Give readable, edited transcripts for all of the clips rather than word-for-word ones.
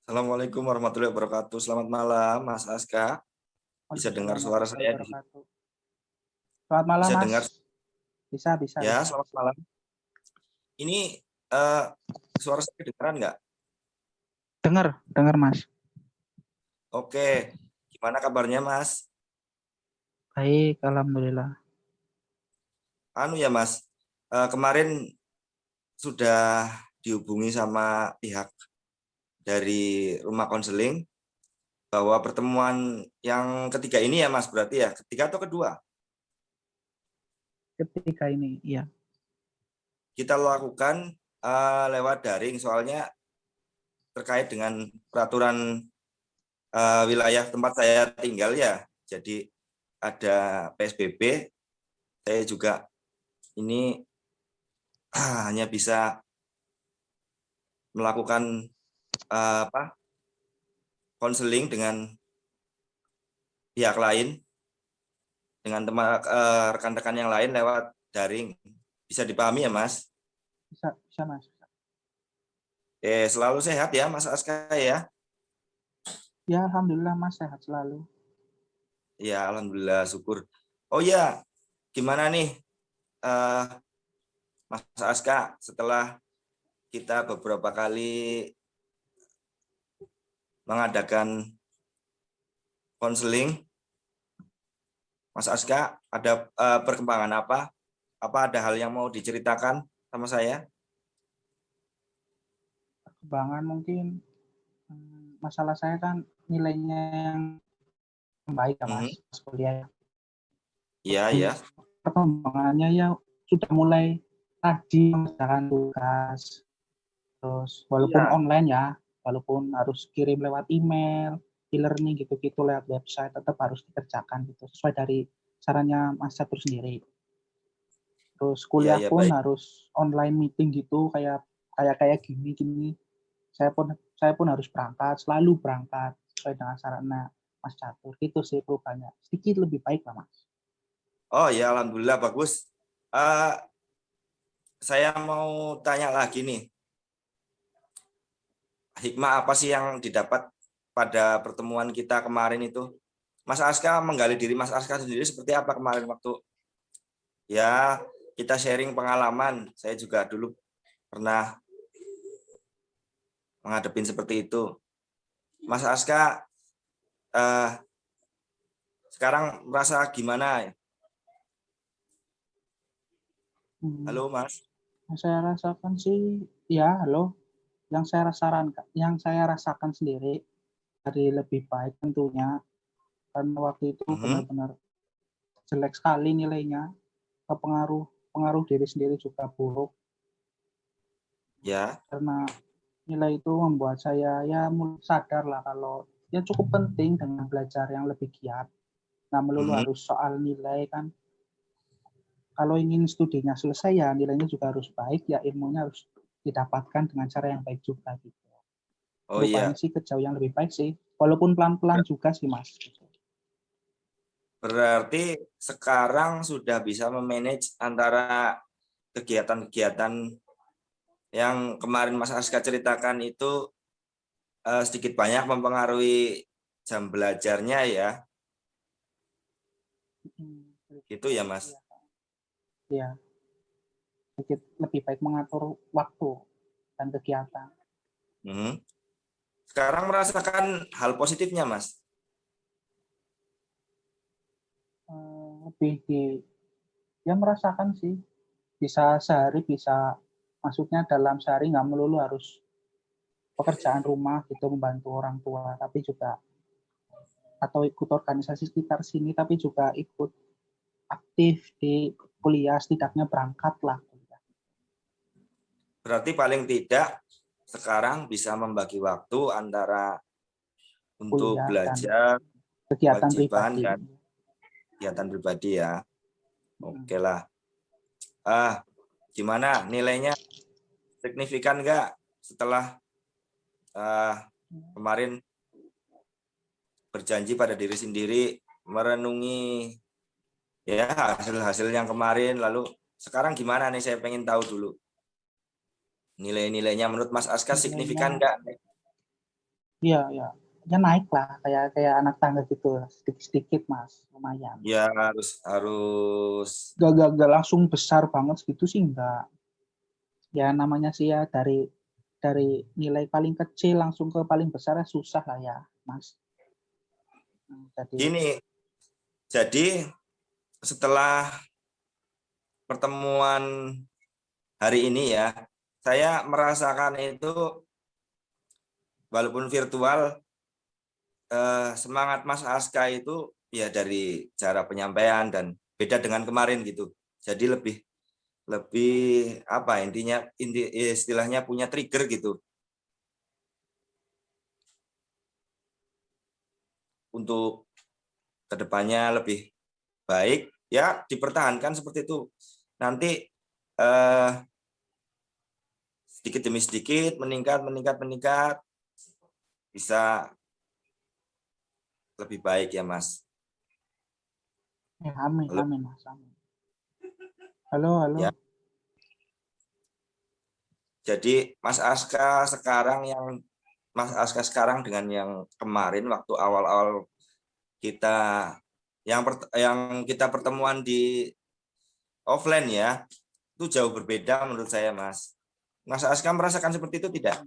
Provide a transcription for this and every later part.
Assalamualaikum warahmatullahi wabarakatuh. Selamat malam, Mas Aska. Bisa dengar Waalaikumsalam suara warahmatullahi saya? wabarakatuh. Selamat malam, Bisa Mas. dengar? Ya, Bisa. selamat malam. Ini eh, suara saya kedengaran nggak? Dengar, Mas. Oke, gimana kabarnya, Mas? Baik, alhamdulillah. Anu ya, Mas, kemarin sudah dihubungi sama pihak dari rumah konseling bahwa pertemuan yang ketiga ini ya, Mas, berarti ya, ketiga atau kedua? Ketika ini, iya. Kita lakukan lewat daring, soalnya terkait dengan peraturan wilayah tempat saya tinggal ya. Jadi ada PSBB, saya juga ini hanya bisa melakukan konseling dengan pihak lain, dengan rekan-rekan yang lain lewat daring. Bisa dipahami ya, Mas? Bisa, Mas. Selalu sehat ya, Mas Aska ya? Ya, alhamdulillah, Mas, sehat selalu. Ya, alhamdulillah, syukur. Oh ya, gimana nih, Mas Aska, setelah kita beberapa kali mengadakan konseling, Mas Aska, ada perkembangan apa? Apa ada hal yang mau diceritakan sama saya? Perkembangan mungkin masalah saya kan nilainya yang baik ya, Mhm. Mas, pas kuliah. Iya, ya. Perkembangannya ya sudah mulai rajin mengerjakan tugas. Terus walaupun Iya, online ya, walaupun harus kirim lewat email, e-learning gitu-gitu lewat website, tetap harus dikerjakan gitu sesuai dari sarannya Mas Catur sendiri. Terus iya, kuliah iya, pun baik. harus online meeting gitu kayak kayak kayak gini. Saya pun harus berangkat, selalu berangkat sesuai dengan sarannya Mas Catur. Itu sih perubahannya. Sedikit lebih baik lah, Mas. Oh ya, alhamdulillah bagus. Eh, saya mau tanya lagi nih, hikmah apa sih yang didapat pada pertemuan kita kemarin itu? Mas Aska menggali diri Mas Aska sendiri seperti apa kemarin waktu ya kita sharing pengalaman. Saya juga dulu pernah menghadapin seperti itu. Mas Aska eh, sekarang merasa gimana? Hmm, Halo Mas. yang saya rasakan sih, ya halo, yang saya rasakan sendiri dari lebih baik tentunya karena waktu itu Mhm. benar-benar jelek sekali nilainya, pengaruh pengaruh diri sendiri juga buruk Ya. karena nilai itu membuat saya ya mulai sadar lah kalau ya cukup penting dengan belajar yang lebih giat. Nggak melulu Mhm. harus soal nilai kan. Kalau ingin studinya selesai ya nilainya juga harus baik ya ilmunya harus didapatkan dengan cara yang baik juga gitu. Oh Perubahannya iya. sih ke jauh yang lebih baik sih. Walaupun pelan-pelan juga sih Mas. Berarti sekarang sudah bisa memanage antara kegiatan-kegiatan yang kemarin Mas Aska ceritakan itu sedikit banyak mempengaruhi jam belajarnya ya, gitu ya Mas. Iya, ya, sedikit lebih baik mengatur waktu dan kegiatan. Mhm. Sekarang merasakan hal positifnya Mas. Lebih di ya merasakan sih bisa sehari bisa maksudnya dalam sehari nggak melulu harus pekerjaan rumah gitu membantu orang tua tapi juga atau ikut organisasi sekitar sini tapi juga ikut aktif di kuliah setidaknya berangkat lah kuliah. Berarti paling tidak sekarang bisa membagi waktu antara untuk Kuliah dan belajar, kegiatan kewajiban, pribadi. dan kegiatan pribadi ya. Hmm. Oke lah. Gimana nilainya, signifikan nggak setelah uh, kemarin berjanji pada diri sendiri merenungi ya hasil-hasil yang kemarin, lalu sekarang gimana nih, saya pengen tahu dulu nilai-nilainya menurut Mas Aska signifikan Nilainya nggak? Iya, ya. Ya naik lah, kayak anak tangga gitu, sedikit-sedikit Mas, lumayan. Ya harus Gak langsung besar banget gitu sih enggak. Ya namanya sih ya dari nilai paling kecil langsung ke paling besar ya susah lah ya, Mas. Jadi gini. Jadi setelah pertemuan hari ini ya, saya merasakan itu walaupun virtual, semangat Mas Aska itu ya dari cara penyampaian dan beda dengan kemarin gitu. Jadi lebih lebih apa intinya istilahnya punya trigger gitu untuk kedepannya lebih baik ya, dipertahankan seperti itu. Nanti eh, sedikit demi sedikit meningkat bisa lebih baik ya Mas. ya amin, Halo, amin Mas, amin. Halo, halo. ya. Jadi Mas Aska sekarang dengan yang kemarin waktu awal-awal kita yang kita pertemuan di offline ya, itu jauh berbeda menurut saya Mas. Mas Aska merasakan seperti itu tidak?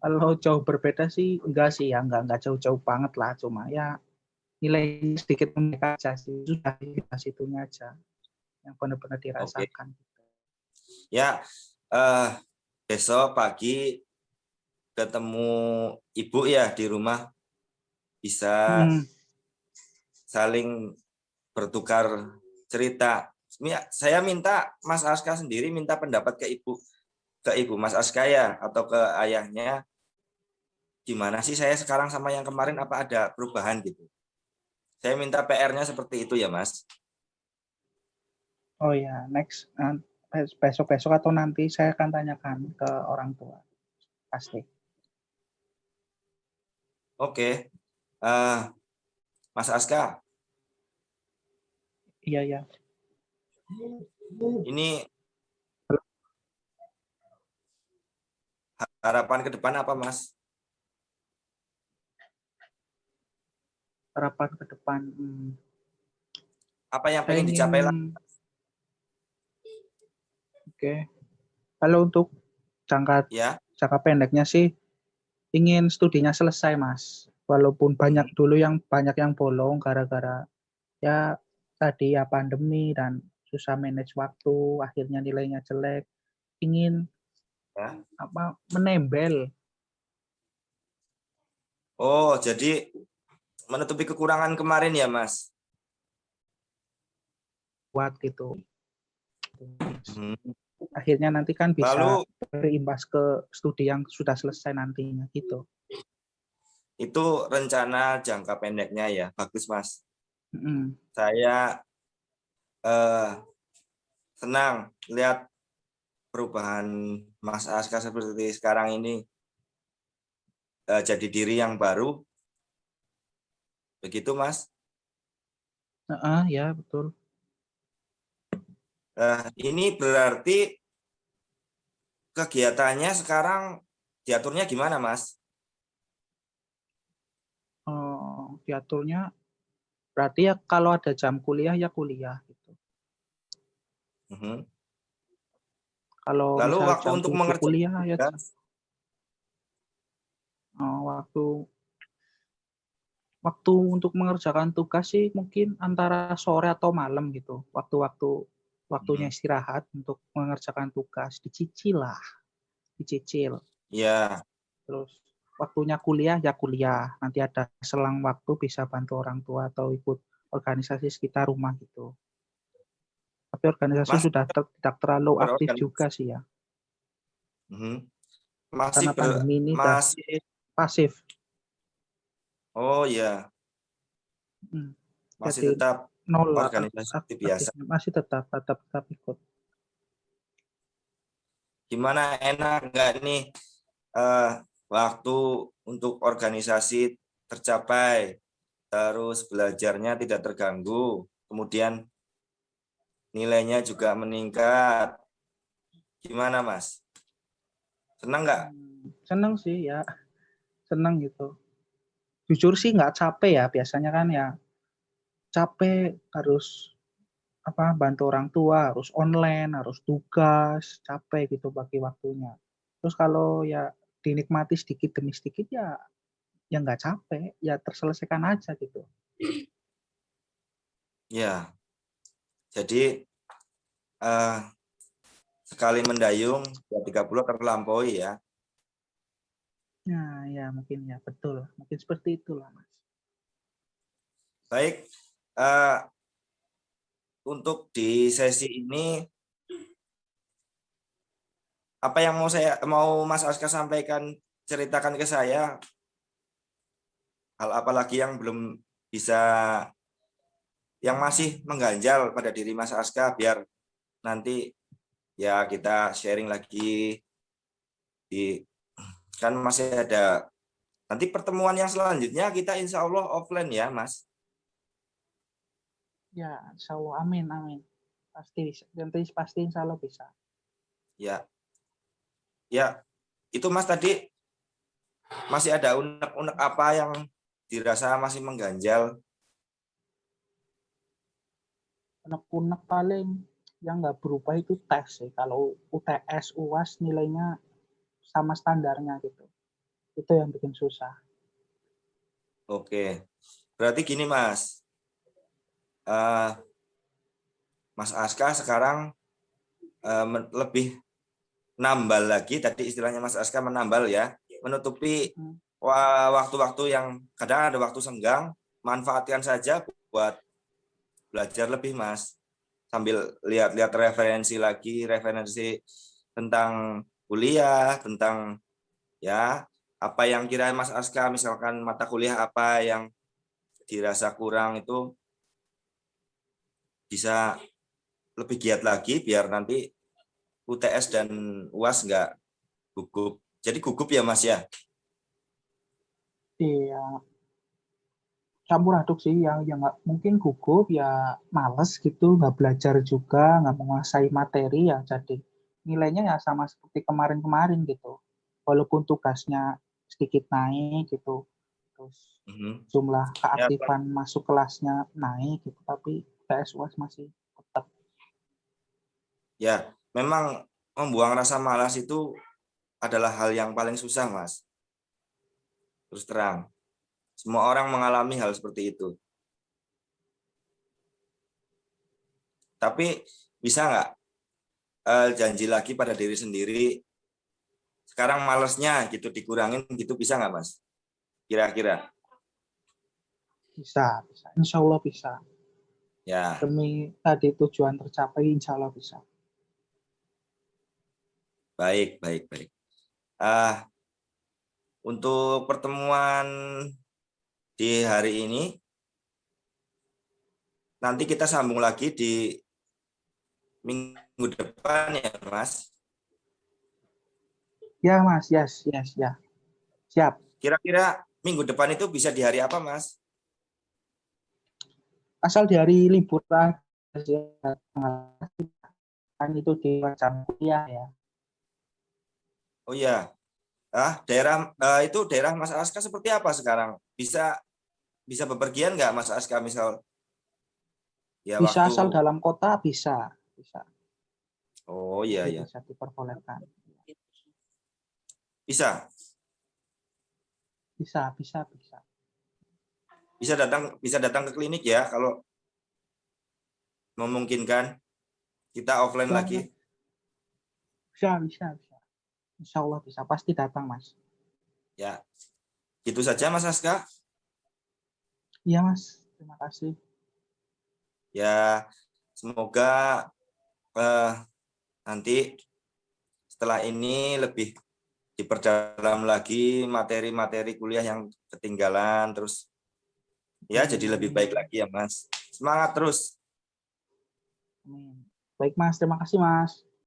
Kalau jauh berbeda sih enggak sih ya, enggak jauh-jauh banget lah, cuma ya nilai sedikit meningkat aja sih, sudah di situnya aja yang benar-benar Oke. dirasakan. Ya, besok pagi ketemu ibu ya di rumah, bisa Hmm, saling bertukar cerita. Saya minta Mas Aska sendiri minta pendapat ke ibu Mas Aska ya atau ke ayahnya, gimana sih saya sekarang sama yang kemarin, apa ada perubahan gitu. Saya minta PR-nya seperti itu ya Mas. oh ya, next besok-besok atau nanti saya akan tanyakan ke orang tua pasti. Oke. Eh, Mas Aska, Iya ya. ini harapan ke depan apa Mas? Harapan ke depan. Apa yang Saya pengen ingin, dicapai lah? oke. Kalau untuk jangka Ya. jangka pendeknya sih ingin studinya selesai Mas. Walaupun Mhm. banyak yang bolong gara-gara ya tadi ya pandemi dan susah manage waktu, akhirnya nilainya jelek. Ingin Ya. menembel Oh, jadi menutupi kekurangan kemarin ya Mas. buat gitu. Mhm. Akhirnya nanti kan bisa Lalu berimbas ke studi yang sudah selesai nantinya gitu. itu rencana jangka pendeknya ya, bagus Mas. Mm. Saya eh, senang lihat perubahan Mas Aska seperti sekarang ini, jadi diri yang baru, begitu Mas. Ya betul. Ini berarti kegiatannya sekarang diaturnya gimana Mas? Diaturnya berarti ya kalau ada jam kuliah ya kuliah gitu. Mhm. Kalau Lalu misal waktu jam untuk 7 mengerjakan kuliah ya tugas, waktu waktu untuk mengerjakan tugas sih mungkin antara sore atau malam gitu. Waktunya mhm. istirahat untuk mengerjakan tugas dicicil lah, dicicil. Ya, Terus waktunya kuliah ya kuliah. Nanti ada selang waktu bisa bantu orang tua atau ikut organisasi sekitar rumah gitu. Tapi organisasi Mas sudah tidak terlalu aktif juga berorganisasi. sih ya. Mhm. Masih Karena pandemi ini udah masih. pasif. Oh ya, Hmm. masih Jadi tetap nol organisasi seperti biasa. aktifnya. Masih tetap ikut. Gimana, enak nggak nih eh, waktu untuk organisasi tercapai, terus belajarnya tidak terganggu, kemudian nilainya juga meningkat. Gimana Mas? Senang nggak? Seneng sih ya, seneng gitu. Jujur sih nggak capek ya, biasanya kan ya capek harus bantu orang tua, harus online, harus tugas, capek gitu bagi waktunya. Terus kalau ya dinikmati sedikit demi sedikit ya nggak capek, ya terselesaikan aja gitu. Ya, jadi sekali mendayung 230 terlampaui ya. Nah, ya mungkin ya betul, mungkin seperti itulah Mas. Baik, untuk di sesi ini apa yang mau Mas Aska sampaikan, ceritakan ke saya, hal apa lagi yang belum bisa, yang masih mengganjal pada diri Mas Aska, biar nanti ya kita sharing lagi di, kan masih ada nanti pertemuan yang selanjutnya, kita insya Allah offline ya Mas. Ya, insya Allah, amin, amin. Pasti, nanti pasti insya Allah bisa. Ya, ya itu Mas tadi masih ada unek-unek apa yang dirasa masih mengganjal? Unek-unek paling yang nggak berubah itu tes sih. Kalau UTS, UAS nilainya sama standarnya gitu. Itu yang bikin susah. Oke, berarti gini Mas, uh, Mas Aska sekarang lebih nambal lagi, tadi istilahnya Mas Aska menambal ya, menutupi waktu-waktu yang kadang ada waktu senggang, manfaatkan saja buat belajar lebih Mas, sambil lihat-lihat referensi lagi, referensi tentang kuliah, tentang ya apa yang kira Mas Aska, misalkan mata kuliah apa yang dirasa kurang, itu bisa lebih giat lagi biar nanti UTS dan UAS nggak gugup. Jadi gugup ya Mas ya? Iya, campur aduk sih yang nggak mungkin gugup ya males gitu, nggak belajar juga, nggak menguasai materi ya jadi nilainya ya sama seperti kemarin-kemarin gitu. Walaupun tugasnya sedikit naik gitu, terus jumlah Ya, keaktifan masuk kelasnya naik gitu, tapi PSUAS masih tetap. ya, memang membuang rasa malas itu adalah hal yang paling susah Mas. Terus terang, semua orang mengalami hal seperti itu. Tapi bisa nggak janji lagi pada diri sendiri, sekarang malesnya gitu dikurangin gitu, bisa nggak Mas? Kira-kira? Bisa, bisa. Insya Allah bisa. Ya, Demi tadi tujuan tercapai, insya Allah bisa. baik, baik, baik. Untuk pertemuan di hari ini, nanti kita sambung lagi di minggu depan ya Mas. Ya Mas, yes, yes, ya. Siap. Kira-kira minggu depan itu bisa di hari apa Mas? Asal di hari libur aja, kan itu di jam kuliah ya. Oh iya, daerah itu daerah Mas Aska seperti apa sekarang? Bisa bisa bepergian nggak Mas Aska, misal ya Bisa waktu? asal dalam kota bisa, bisa. Oh iya Itu ya, bisa diperbolehkan. bisa Bisa, bisa, bisa. bisa datang ke klinik ya kalau memungkinkan, kita offline Ya, ya. lagi. Bisa, bisa, bisa. Insya Allah bisa. Pasti datang Mas. Ya, gitu saja Mas Aska. Iya Mas, terima kasih. Ya, semoga nanti setelah ini lebih diperdalam lagi materi-materi kuliah yang ketinggalan, terus ya Amin, jadi lebih amin. baik lagi ya Mas. Semangat terus. Amin. Baik Mas, terima kasih Mas.